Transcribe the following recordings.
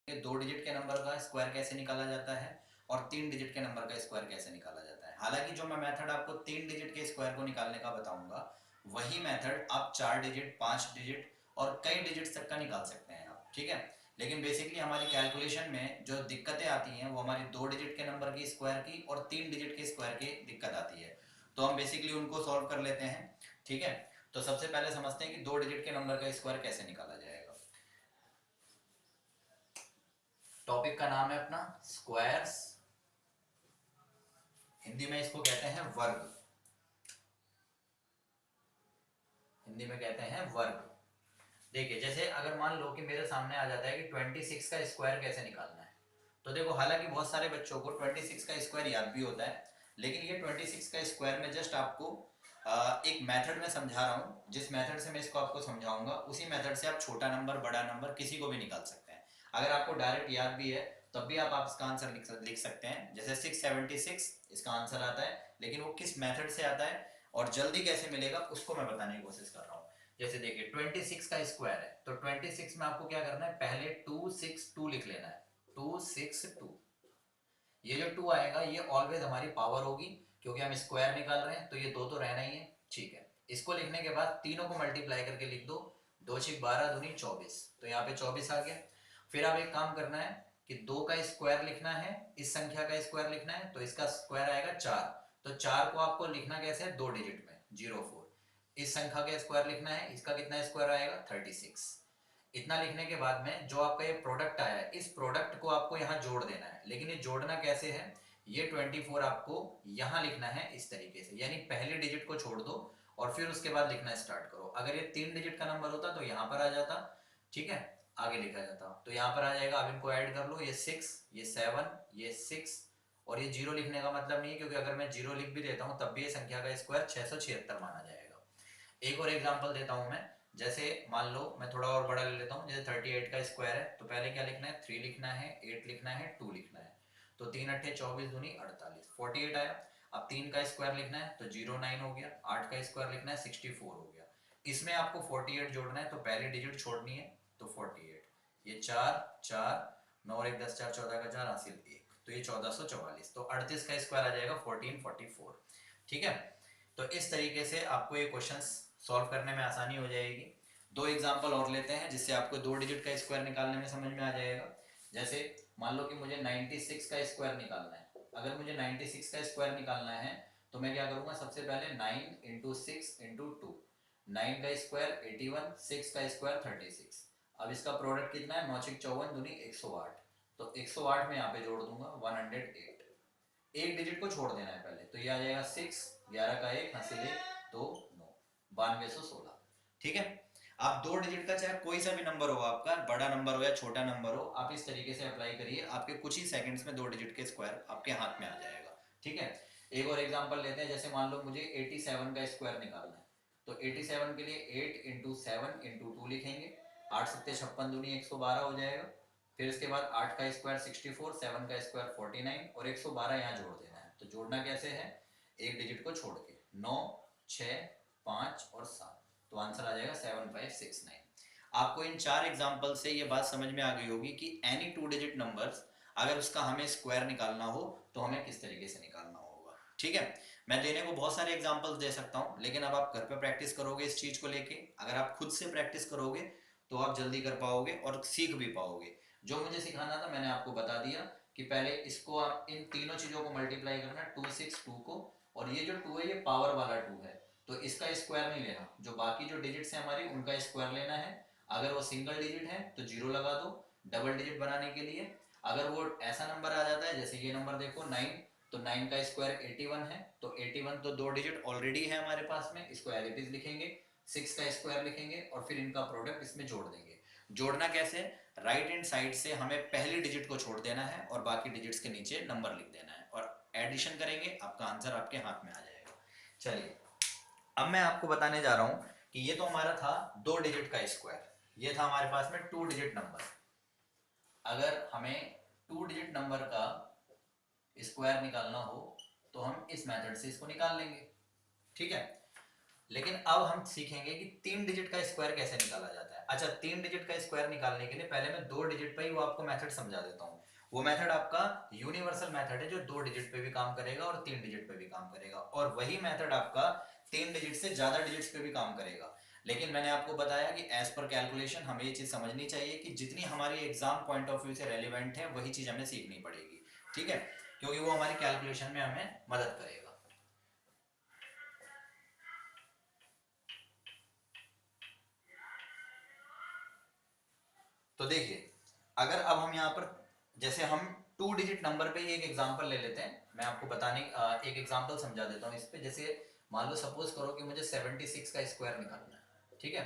दो डिजिट के नंबर का स्क्वायर कैसे निकाला जाता है और तीन डिजिट के नंबर का स्क्वायर कैसे निकाला जाता है। हालांकि जो मैं मेथड आपको तीन डिजिट के स्क्वायर को निकालने का बताऊंगा, वही मेथड आप चार डिजिट, पांच डिजिट और कई डिजिट तक का निकाल सकते हैं आप, ठीक है। लेकिन बेसिकली हमारी कैलकुलेशन में जो दिक्कतें आती हैं वो हमारी दो डिजिट के नंबर की स्क्वायर की और तीन डिजिट के स्क्वायर की दिक्कत आती है। तो हम बेसिकली उनको सॉल्व कर लेते हैं, ठीक है। तो सबसे पहले समझते हैं कि दो डिजिट के नंबर का स्क्वायर कैसे निकाला जाएगा। टॉपिक का नाम है अपना स्क्वायर्स, हिंदी में इसको कहते हैं वर्ग, हिंदी में कहते हैं वर्ग। देखिए जैसे अगर मान लो कि मेरे सामने आ जाता है कि 26 का स्क्वायर कैसे निकालना है, तो देखो हालांकि बहुत सारे बच्चों को 26 का स्क्वायर याद भी होता है, लेकिन ये 26 का स्क्वायर में जस्ट आपको एक मेथड में समझा रहा हूँ। जिस मेथड से मैं इसको आपको समझाऊंगा उसी मेथड से आप छोटा नंबर, बड़ा नंबर किसी को भी निकाल सकते हैं। अगर आपको डायरेक्ट याद भी है तब भी आप इसका आंसर लिख सकते हैं। जैसे 676 इसका आंसर आता है, लेकिन वो किस मेथड से आता है और जल्दी कैसे मिलेगा उसको मैं बताने की कोशिश कर रहा हूँ। जैसे देखिए 26 का स्क्वायर है, तो 26 में आपको क्या करना है, पहले 262 लिख लेना है, 262। ये जो 2 आएगा ये ऑलवेज हमारी पावर होगी, क्योंकि हम स्क्वायर निकाल रहे हैं तो ये दो तो रहना ही है, ठीक है। इसको लिखने के बाद तीनों को मल्टीप्लाई करके लिख दो, 2 6 12 दूनी 24, तो यहाँ पे 24 आ गया। फिर आप एक काम करना है कि 2 का स्क्वायर लिखना है, इस संख्या का स्क्वायर लिखना है, तो इसका स्क्वायर आएगा 4। तो 4 को आपको लिखना कैसे है, दो डिजिट में, 04। इस संख्या का स्क्वायर लिखना है, इसका कितना स्क्वायर आएगा, 36। इतना लिखने के बाद में जो आपका ये प्रोडक्ट आया है, इस प्रोडक्ट को आपको यहाँ जोड़ देना है। लेकिन ये जोड़ना कैसे है, ये 24 आपको यहाँ लिखना है इस तरीके से, यानी पहले डिजिट को छोड़ दो और फिर उसके बाद लिखना स्टार्ट करो। अगर ये तीन डिजिट का नंबर होता तो यहाँ पर आ जाता, ठीक है, आगे लिखा जाता, तो यहाँ पर आ जाएगा। अब इनको ऐड कर लो, ये 6, ये 7, ये 6 और ये 0 लिखने का मतलब नहीं है, क्योंकि अगर मैं 0 लिख भी देता हूँ तब भी ये संख्या का स्क्वायर 676 माना जाएगा। एक और एग्जांपल देता हूं मैं, जैसे मान लो मैं थोड़ा और बड़ा ले लेता हूं, जैसे 38 का स्क्वायर है, तो पहले क्या लिखना है, 3 लिखना है, 8 लिखना है, 2 लिखना है, तो 3 अट्ठे 24 दूनी 48, 48 आया। अब 3 का स्क्वायर लिखना है तो 09 हो गया, 8 का स्क्वायर लिखना है 64 हो गया। इसमें आपको 48 जोड़ना है, तो पहली डिजिट छोड़नी है, तो 48, ये 4 4 9 और 1 10 4 14 का 4 हासिल 1, तो ये 1444, तो 38 का स्क्वायर आ जाएगा 1444, ठीक है। तो इस तरीके से आपको ये क्वेश्चंस सॉल्व करने में आसानी हो जाएगी। दो एग्जांपल और लेते हैं जिससे आपको दो डिजिट का स्क्वायर निकालने में समझ में आ जाएगा। जैसे मान लो कि मुझे 96 का स्क्वायर निकालना है। अगर मुझे 96 का स्क्वायर निकालना है तो मैं क्या करूंगा, सबसे पहले 9 इंटू 6 इंटू 2, 9 का स्क्वायर 81, 6 का स्क्वायर 36। अब इसका प्रोडक्ट कितना है, 9 6 54 दूनी 108, तो 108 में यहाँ पे जोड़ दूंगा 108। एक डिजिट को छोड़ देना है पहले, तो ये आ जाएगा 6, 11 का 1 हासिल 1, 2 9, 9216, ठीक है। आप दो डिजिट का चाहे कोई सा भी नंबर हो, आपका बड़ा नंबर हो या छोटा नंबर हो, आप इस तरीके से अप्लाई करिए, आपके कुछ ही सेकंड्स में दो डिजिट के स्क्वायर आपके हाथ में आ जाएगा, ठीक है। एक और एग्जांपल लेते हैं, जैसे मान लो मुझे 87 का स्क्वायर निकालना है, तो 87 के लिए 8 इंटू 7 इंटू 2 लिखेंगे, 8 सत्ते 56 दूनी 112 हो जाएगा। फिर इसके बाद 8 का स्क्वायर 64, 7 का स्क्वायर 49 और 112 यहाँ जोड़ देना है। तो जोड़ना कैसे है, एक डिजिट को छोड़ के, 9 6 5 और 7, तो आंसर आ जाएगा 7569। आपको इन चार एग्जाम्पल से ये बात समझ में आ गई होगी कि एनी टू डिजिट नंबर्स अगर उसका हमें स्क्वायर निकालना हो तो हमें किस तरीके से निकालना होगा, ठीक है। मैं देने को बहुत सारे एग्जाम्पल्स दे सकता हूँ, लेकिन अब आप घर पे प्रैक्टिस करोगे इस चीज को लेके, अगर आप खुद से प्रैक्टिस करोगे तो आप जल्दी कर पाओगे और सीख भी पाओगे। जो मुझे सिखाना था मैंने आपको बता दिया कि पहले इसको आप इन तीनों चीजों को मल्टीप्लाई करना, 262 को, और ये जो 2 है ये पावर वाला 2 है, तो इसका स्क्वायर नहीं लेना, जो बाकी जो डिजिट्स है हमारी उनका स्क्वायर लेना है। अगर वो सिंगल डिजिट है तो 0 लगा दो डबल डिजिट बनाने के लिए। अगर वो ऐसा नंबर आ जाता है, जैसे ये नंबर देखो 9, तो 9 का स्क्वायर 81 है, तो 81 तो दो डिजिट ऑलरेडी है हमारे पास में, इसको एज इट इज लिखेंगे, 6 का स्क्वायर लिखेंगे और फिर इनका प्रोडक्ट इसमें जोड़ देंगे। जोड़ना कैसे, राइट हैंड साइड से हमें पहली डिजिट को छोड़ देना है और बाकी डिजिट्स के नीचे नंबर लिख देना है और एडिशन करेंगे, आपका आंसर आपके हाथ में आ जाएगा। चलिए अब मैं आपको बताने जा रहा हूं कि ये तो हमारा था दो डिजिट का स्क्वायर, ये था हमारे पास में टू डिजिट नंबर। अगर हमें टू डिजिट नंबर का स्क्वायर निकालना हो तो हम इस मेथड से इसको निकाल लेंगे, ठीक है। लेकिन अब हम सीखेंगे कि तीन डिजिट का स्क्वायर कैसे निकाला जाता है। अच्छा 3 डिजिट का स्क्वायर निकालने के लिए पहले मैं 2 डिजिट पे ही वो आपको मेथड समझा देता हूँ। वो मेथड आपका यूनिवर्सल मेथड है जो 2 डिजिट पे भी काम करेगा और 3 डिजिट पे भी काम करेगा, और वही मेथड आपका 3 डिजिट से ज्यादा डिजिट्स पे भी काम करेगा। लेकिन मैंने आपको बताया कि एज पर कैलकुलेशन हमें ये चीज समझनी चाहिए कि जितनी हमारी एग्जाम पॉइंट ऑफ व्यू से रेलिवेंट है वही चीज हमें सीखनी पड़ेगी, ठीक है, क्योंकि वो हमारी कैलकुलेशन में हमें मदद करेगा। तो देखिए, अगर अब हम यहाँ पर जैसे हम 2 डिजिट नंबर पे ही एक एग्जांपल ले लेते हैं, मैं आपको बताने एक एग्जांपल समझा देता हूँ इस पे। जैसे मान लो सपोज करो कि मुझे 76 का स्क्वायर निकालना है, ठीक है।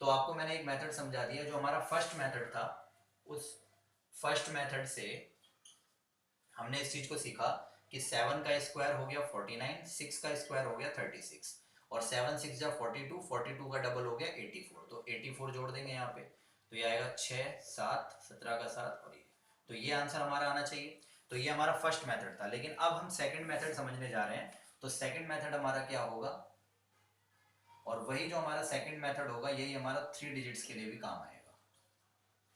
तो आपको मैंने एक मेथड समझा दिया जो हमारा फर्स्ट मेथड था। उस फर्स्ट मेथड से हमने इस चीज को सीखा कि 7 का स्क्वायर हो गया 49, 6 का स्क्वायर हो गया 36, और 7 6 जा 42, 42 का डबल हो गया 84। तो 84 जोड़ देंगे यहाँ पे, तो ये आएगा 6 7 17 का 7, और ये तो ये आंसर हमारा आना चाहिए। तो ये हमारा फर्स्ट मेथड था। लेकिन अब हम सेकंड मेथड समझने जा रहे हैं, तो सेकंड मेथड हमारा क्या होगा, और वही जो हमारा सेकंड मेथड होगा यही हमारा 3 डिजिट्स के लिए भी काम आएगा।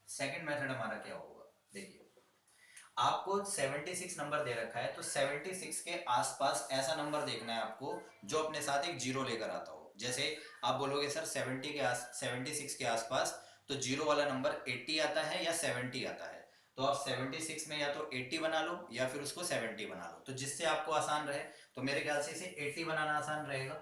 सेकंड मेथड हमारा क्या होगा, देखिए आपको 76 नंबर दे रखा है, तो 76 के आसपास ऐसा नंबर देखना है आपको जो अपने साथ एक जीरो लेकर आता हो। जैसे आप बोलोगे सर 76 के आसपास, तो जीरो वाला नंबर 80 आता है या 70 आता है, तो आप 76 में या तो 80 बना लो या फिर उसको 70 बना लो, तो जिससे आपको आसान रहे। तो मेरे ख्याल से इसे 80 बनाना आसान रहेगा।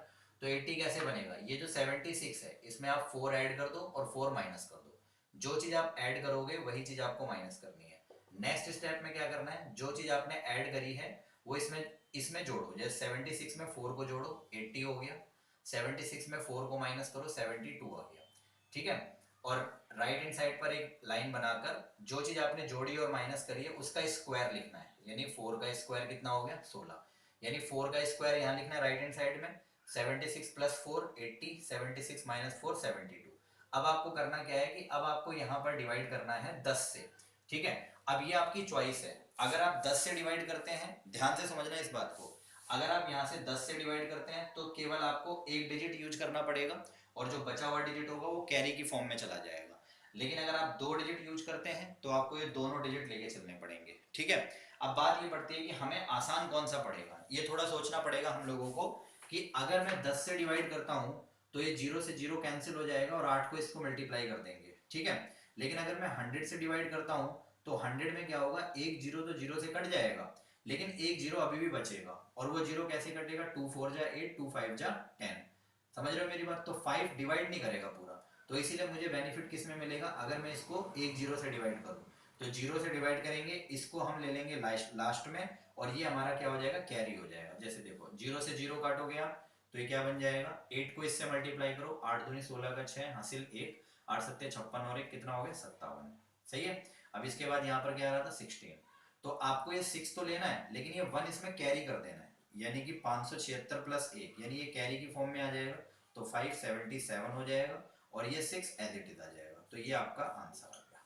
तो 80 कैसे बनेगा, ये जो 76 है इसमें आप 4 ऐड कर दो और 4 माइनस कर दो। जो चीज आप ऐड करोगे वही चीज आपको माइनस करनी है। नेक्स्ट स्टेप में क्या करना है, जो चीज आपने ऐड करी है वो इसमें इसमें जोड़ो। जैसे 76 में 4 को जोड़ो 80 हो गया, 76 में 4 को माइनस करो 72 आ गया, ठीक है। और राइट हैंड साइड पर एक लाइन बनाकर जो चीज आपने जोड़ी और माइनस करी है उसका स्क्वायर लिखना है, यानी 4 का स्क्वायर कितना हो गया 16, यानी 4 का स्क्वायर यहाँ लिखना है राइट हैंड साइड में। 76 प्लस 4 80, 76 माइनस 4 72। अब आपको करना क्या है कि अब आपको यहाँ पर डिवाइड करना है 10 से, ठीक है। अब ये आपकी चॉइस है, अगर आप 10 से डिवाइड करते हैं, ध्यान से समझना इस बात को, अगर आप यहाँ से 10 से डिवाइड करते हैं तो केवल आपको एक डिजिट यूज करना पड़ेगा और जो बचा हुआ डिजिट होगा वो कैरी की फॉर्म में चला जाएगा। लेकिन अगर आप 2 डिजिट यूज करते हैं तो आपको ये दोनों डिजिट लेके चलने पड़ेंगे, ठीक है। अब बात ये पड़ती है कि हमें आसान कौन सा पड़ेगा, ये थोड़ा सोचना पड़ेगा हम लोगों को कि अगर मैं 10 से डिवाइड करता हूँ तो ये 0 से 0 कैंसिल हो जाएगा और 8 को इसको मल्टीप्लाई कर देंगे, ठीक है। लेकिन अगर मैं 100 से डिवाइड करता हूँ तो 100 में क्या होगा, एक जीरो तो जीरो से कट जाएगा, लेकिन एक जीरो अभी भी बचेगा, और वो जीरो कैसे कटेगा, 2 4 जा 8, 2 5 जा 10। समझ रहे हो मेरी बात, तो 5 डिवाइड नहीं करेगा पूरा। तो इसीलिए मुझे बेनिफिट किस में मिलेगा, अगर मैं इसको एक जीरो से डिवाइड करूँ, तो जीरो से डिवाइड करेंगे, इसको हम ले लेंगे लास्ट में, और ये हमारा क्या हो जाएगा, कैरी हो जाएगा। जैसे देखो जीरो से जीरो काटोगे आप तो ये क्या बन जाएगा, 8 को इससे मल्टीप्लाई करो, 8 दूनी 16 का 6 हासिल 1, 8 सत्ते 56 और 1 कितना हो गया 57, सही है। अब इसके बाद यहाँ पर क्या आ रहा था 16, तो आपको ये 6 तो लेना है लेकिन ये 1 इसमें कैरी कर देना है, यानी कि 576 प्लस 1, यानी ये कैरी की फॉर्म में आ जाएगा, तो 577 हो जाएगा, और ये 6 एज इट इज आ जाएगा। तो ये आपका आंसर आ गया।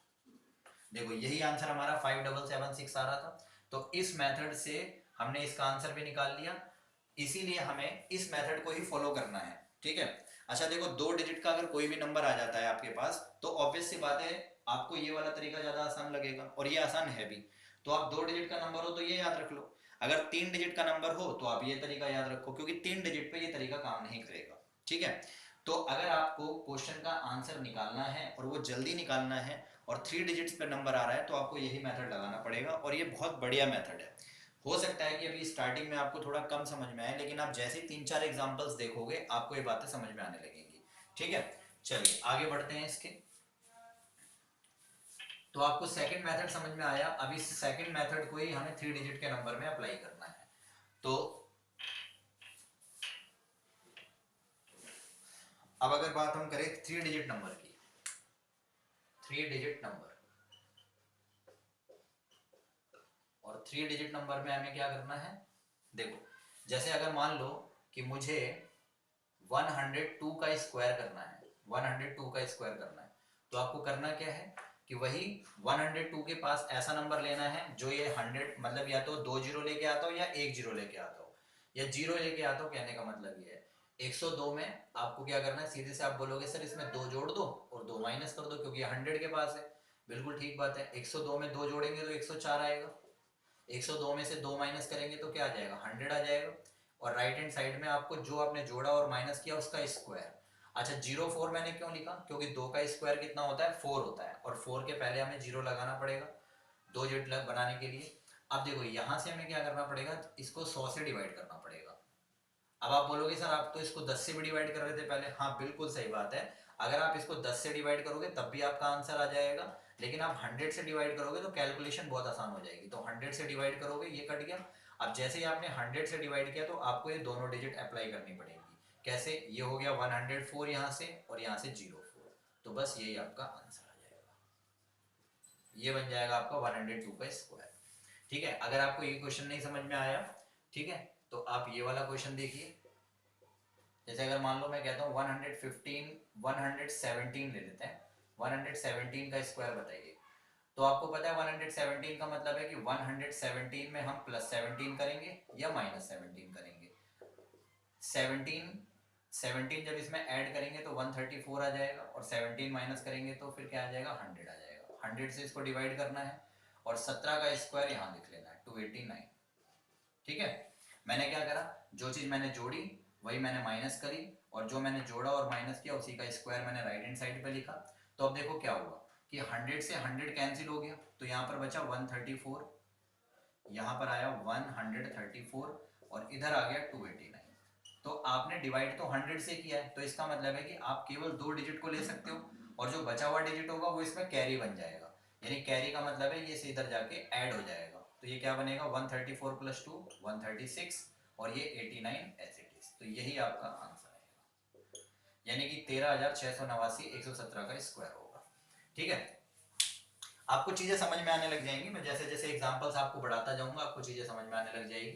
देखो यही आंसर हमारा 5776 आ रहा था। तो इस मेथड से हमने इसका आंसर भी निकाल लिया, इसीलिए हमें इस मेथड को ही फॉलो करना है, ठीक है। अच्छा देखो 2 डिजिट का अगर कोई भी नंबर आ जाता है आपके पास, तो ऑब्वियस सी बात है आपको ये वाला तरीका ज्यादा आसान लगेगा, और ये आसान है भी। तो आप 2 डिजिट का नंबर हो तो ये याद रख लो, अगर 3 डिजिट का नंबर हो तो आप ये तरीका याद रखो, क्योंकि 3 डिजिट पे ये तरीका काम नहीं करेगा, ठीक है। तो अगर आपको क्वेश्चन का आंसर निकालना है और वो जल्दी निकालना है और 3 डिजिट्स पे नंबर आ रहा है, तो आपको यही मेथड लगाना पड़ेगा, और ये बहुत बढ़िया मेथड है। हो सकता है कि अभी स्टार्टिंग में आपको थोड़ा कम समझ में आए, लेकिन आप जैसे ही 3 4 एग्जांपल्स देखोगे आपको ये बातें समझ में आने लगेंगी, ठीक है। चलिए आगे बढ़ते हैं इसके। तो आपको सेकंड मेथड समझ में आया, अब इस सेकंड मेथड को ही हमें 3 डिजिट के नंबर में अप्लाई करना है। तो अब अगर बात हम करें 3 डिजिट नंबर की, 3 डिजिट नंबर, और 3 डिजिट नंबर में हमें क्या करना है, देखो जैसे अगर मान लो कि मुझे 102 का स्क्वायर करना है, 102 का स्क्वायर करना है, तो आपको करना क्या है कि वही 102 के पास ऐसा नंबर लेना है जो ये 100 मतलब या तो 2 जीरो लेके आता हो या 1 जीरो लेके आता हो या जीरो लेके आता हो। कहने का मतलब ये है 102 में आपको क्या करना है, सीधे से आप बोलोगे सर इसमें 2 जोड़ दो और 2 माइनस माइनस कर दो क्योंकि ये 100 के पास है। बिल्कुल ठीक बात है। 102 में 2 जोड़ेंगे तो 104 आएगा। 102 में से 2 माइनस करेंगे तो क्या आ जाएगा, 100 आ जाएगा। और राइट हैंड साइड में आपको जो आपने जोड़ा और माइनस किया उसका स्क्वायर। अच्छा 04 मैंने क्यों लिखा, क्योंकि 2 का स्क्वायर कितना होता है, 4 होता है, और 4 के पहले हमें 0 लगाना पड़ेगा 2 डिजिट बनाने के लिए। अब देखो यहाँ से हमें क्या करना पड़ेगा, इसको 100 से डिवाइड करना पड़ेगा। अब आप बोलोगे सर आप तो इसको 10 से भी डिवाइड कर रहे थे पहले। हाँ बिल्कुल सही बात है, अगर आप इसको 10 से डिवाइड करोगे तब भी आपका आंसर आ जाएगा, लेकिन आप 100 से डिवाइड करोगे तो कैलकुलेशन बहुत आसान हो जाएगी। तो 100 से डिवाइड करोगे, ये कट गया। अब जैसे ही आपने 100 से डिवाइड किया तो आपको ये दोनों डिजिट अप्लाई करनी पड़ेगी। कैसे, ये हो गया 104 यहाँ से और यहाँ से 04, तो बस यही आपका आंसर आ जाएगा। ये बन जाएगा आपका 102 का स्क्वायर। ठीक है, अगर आपको ये क्वेश्चन नहीं समझ में आया, ठीक है, तो आप ये वाला क्वेश्चन देखिए। जैसे अगर मान लो मैं कहता हूँ 117 ले लेते हैं, 117 का स्क्वायर बताइए। तो आपको पता है 117 का मतलब है कि 117 में हम +17 करेंगे या -17 करेंगे। 17 जब इसमें ऐड करेंगे तो 134 आ जाएगा, और 17 माइनस करेंगे तो फिर क्या आ जाएगा, 100 आ जाएगा। 100 से इसको डिवाइड करना है, और 17 का स्क्वायर यहाँ लिख लेना है 289। ठीक है, मैंने क्या करा, जो चीज मैंने जोड़ी वही मैंने माइनस करी, और जो मैंने जोड़ा और माइनस किया उसी का स्क्वायर मैंने राइट हैंड साइड पे लिखा। तो अब देखो क्या हुआ कि 100 से 100 कैंसिल हो गया, तो यहाँ पर बचा 134, यहाँ पर आया 134, और इधर आ गया 289। तो आपने डिवाइड तो 100 से किया है, तो इसका मतलब है कि आप केवल 2 डिजिट को ले सकते हो, और जो बचा हुआ डिजिट होगा वो इसमें कैरी बन जाएगा। यानी कैरी का मतलब है ये से इधर जाके ऐड हो जाएगा। तो ये क्या बनेगा, 134 + 2 136, और ये 89 एज इट इज। तो यही आपका आंसर आएगा, यानी कि 13,689 117 का स्क्वायर होगा। ठीक है, आपको चीजें समझ में आने लग जाएंगी, मैं जैसे जैसे एग्जांपल्स आपको बढ़ाता जाऊंगा आपको चीजें समझ में आने लग जाएगी।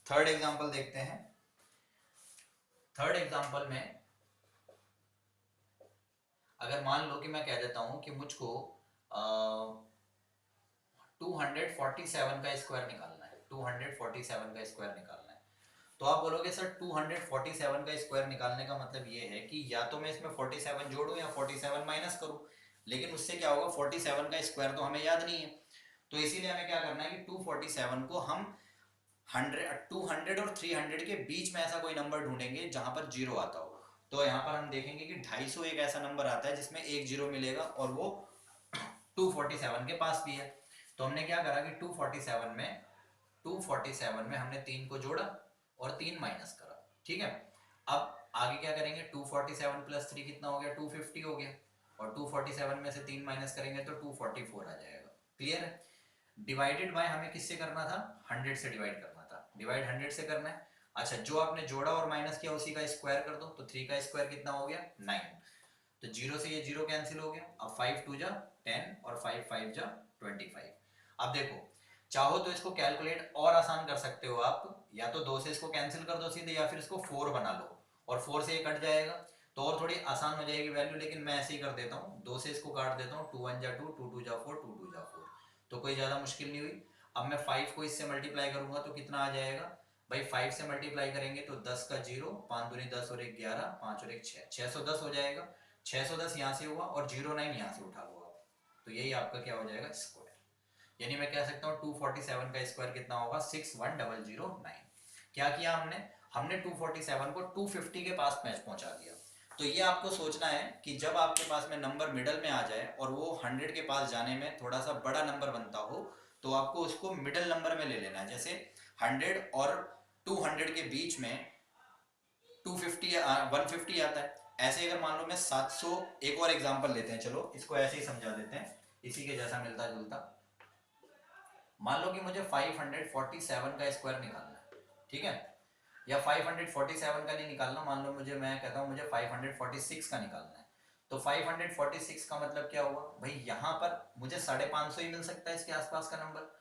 थर्ड एग्जांपल देखते हैं। थर्ड एग्जांपल में अगर मान लो कि मैं कह देता हूं कि मुझको 247 का स्क्वायर निकालना है, 247 का स्क्वायर निकालना है। तो आप बोलोगे सर 247 का स्क्वायर निकालने का मतलब ये है कि या तो मैं इसमें 47 जोड़ूं या 47 माइनस करूं, लेकिन उससे क्या होगा, 47 का स्क्वायर तो हमें याद नहीं है। तो इसीलिए हमें क्या करना है कि 247 को हम 200 और 300 के बीच में ऐसा कोई नंबर ढूंढेंगे जहां पर 0 आता हो। तो यहाँ पर हम देखेंगे कि 250 एक ऐसा नंबर आता है जिसमें एक 0 मिलेगा, और वो 247 के पास भी है। तो हमने क्या करा कि 247 में हमने 3 को जोड़ा और 3 माइनस करा। ठीक है, अब आगे क्या करेंगे, 247 + 3 कितना हो गया, 250 हो गया, और 247 में से 3 माइनस करेंगे तो 244 आ जाएगा। क्लियर है। डिवाइडेड बाय हमें किससे करना था, 100 से डिवाइड करना था। डिवाइड 100 से करना है। अच्छा, जो आपने जोड़ा और माइनस किया उसी का स्क्वायर कर दो, तो 3 का स्क्वायर कितना हो गया, 9। तो 0 से ये 0 कैंसिल हो गया। अब 5 2 जा 10 और 5 5 जा 25। अब देखो, चाहो तो इसको कैलकुलेट और आसान कर सकते हो आप, या तो 2 से इसको कैंसिल कर दो सीधे, या फिर इसको 4 बना लो और 4 से ये कट जाएगा, तो और थोड़ी आसान हो जाएगी वैल्यू। लेकिन मैं ऐसे ही कर देता हूँ, 2 से इसको काट देता हूँ, 2 1 जा 2, 2 2 जा 4, 2 2 जा 4, तो कोई ज्यादा मुश्किल नहीं हुई। अब मैं 5 को इससे मल्टीप्लाई करूंगा तो कितना आ जाएगा भाई, 5 से मल्टीप्लाई करेंगे तो 10 का 0, 5 दूनी 10 और 1 11, 5 और 1 6, 610 हो जाएगा। 610 यहाँ से हुआ और 09 यहाँ से उठा हुआ, तो यही आपका क्या हो जाएगा, स्क्वायर। यानी मैं कह सकता हूँ 247 का स्क्वायर कितना होगा, 61009। क्या किया हमने, हमने 247 को 250 के पास पहुंचा दिया। तो ये आपको सोचना है कि जब आपके पास में नंबर मिडल में आ जाए और वो 100 के पास जाने में थोड़ा सा बड़ा नंबर बनता हो, तो आपको उसको मिडल नंबर में ले लेना है। जैसे 100 और 200 के बीच में 250 या 150 आता है। ऐसे अगर मान लो मैं 700, एक और एग्जांपल लेते हैं, चलो इसको ऐसे ही समझा देते हैं, इसी के जैसा मिलता जुलता। मान लो कि मुझे 547 का स्क्वायर निकालना है, ठीक है, या 547 का नहीं निकालना, मान लो मुझे, मैं कहता हूं मुझे 546 का निकालना है। तो 546 का मतलब क्या हुआ भाई, यहां पर मुझे 550 ही मिल सकता है इसके आसपास का नंबर।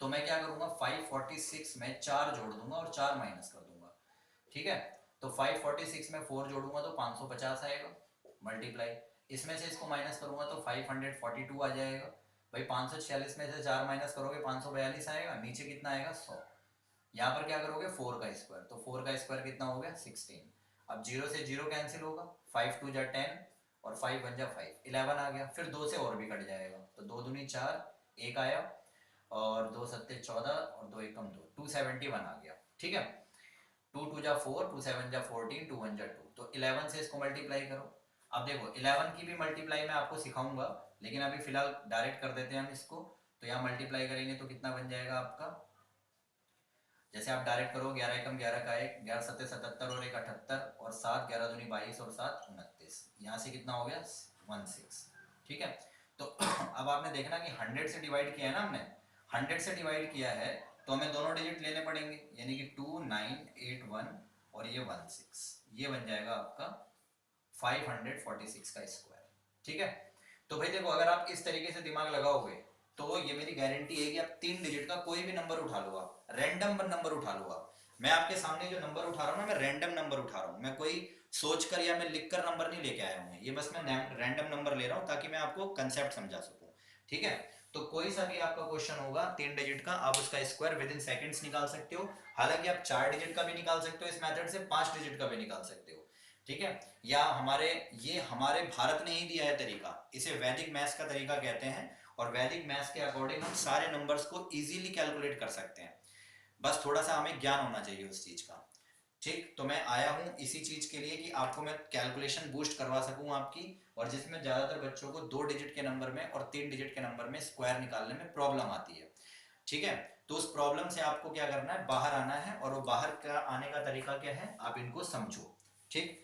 तो मैं क्या करूंगा, 546 में 4 जोड़ दूंगा और 4 माइनस कर दूंगा। ठीक है, तो 546 में 4 जोड़ूंगा तो 550 आएगा, मल्टीप्लाई, इसमें से इसको माइनस करूंगा तो 542 आ जाएगा। भाई 546 में से 4 माइनस करोगे 542 आएगा, नीचे कितना आएगा, 100। यहाँ पर क्या करोगे, 4 का स्क्वायर, तो 4 का स्क्वायर कितना हो गया, 16। अब 0 से 0 कैंसिल होगा, 5 2 जा 10 और 5 1 जा 5, 11 आ गया। फिर 2 से और भी कट जाएगा, तो 2 दूनी 4, 1 आया और 2 सत्ते 14 और 2 एकम 2, 271 आ गया। ठीक है, 2 2 जा 4, 2 7 जा 14, 2 1 जा 2, तो 11 से इसको मल्टीप्लाई करो। अब देखो 11 की भी मल्टीप्लाई मैं आपको सिखाऊंगा, लेकिन अभी फिलहाल डायरेक्ट कर देते हैं हम इसको। तो यहाँ मल्टीप्लाई करेंगे तो कितना बन जाएगा आपका, जैसे आप डायरेक्ट करो 11 एकम 11 का 1, 11 सत्ते 77 और 1 78 और 7, 11 दूनी 22 और 7 29, यहाँ से कितना हो गया 16। ठीक है, तो अब आपने देखना कि 100 से डिवाइड किया है ना हमने, 100 से डिवाइड किया है तो हमें दोनों डिजिट लेने पड़ेंगे, यानी कि 2981 और ये 16, ये बन जाएगा आपका 546 का स्क्वायर। ठीक है, तो भाई देखो अगर आप इस तरीके से दिमाग लगाओगे तो ये मेरी गारंटी है कि आप 3 डिजिट का कोई भी नंबर उठा लो, आप रैंडम नंबर उठा लो। आप, मैं आपके सामने जो नंबर उठा रहा हूँ ना, मैं रैंडम नंबर उठा रहा हूँ, मैं कोई सोचकर या मैं लिखकर नंबर नहीं लेके आया हूँ, ये बस मैं रैंडम नंबर ले रहा हूँ ताकि मैं आपको कंसेप्ट समझा सकूँ। ठीक है, तो कोई सा भी आपका क्वेश्चन होगा 3 डिजिट का, आप उसका स्क्वायर विद इन सेकंड्स निकाल सकते हो। हालांकि आप 4 डिजिट का भी निकाल सकते हो इस मेथड से, 5 डिजिट का भी निकाल सकते हो। ठीक है, या हमारे भारत ने ही दिया है तरीका, इसे वैदिक मैथ्स का तरीका कहते हैं, और वैदिक मैथ्स के अकॉर्डिंग हम सारे नंबर्स को इजीली कैलकुलेट कर सकते हैं, बस थोड़ा सा हमें ज्ञान होना चाहिए उस चीज का। ठीक, तो मैं आया हूँ इसी चीज के लिए कि आपको मैं कैलकुलेशन बूस्ट करवा सकूं आपकी, और जिसमें ज्यादातर बच्चों को 2 डिजिट के नंबर में और 3 डिजिट के नंबर में स्क्वायर निकालने में प्रॉब्लम आती है। ठीक है, तो उस प्रॉब्लम से आपको क्या करना है, बाहर आना है, और वो बाहर का आने का तरीका क्या है आप इनको समझो। ठीक,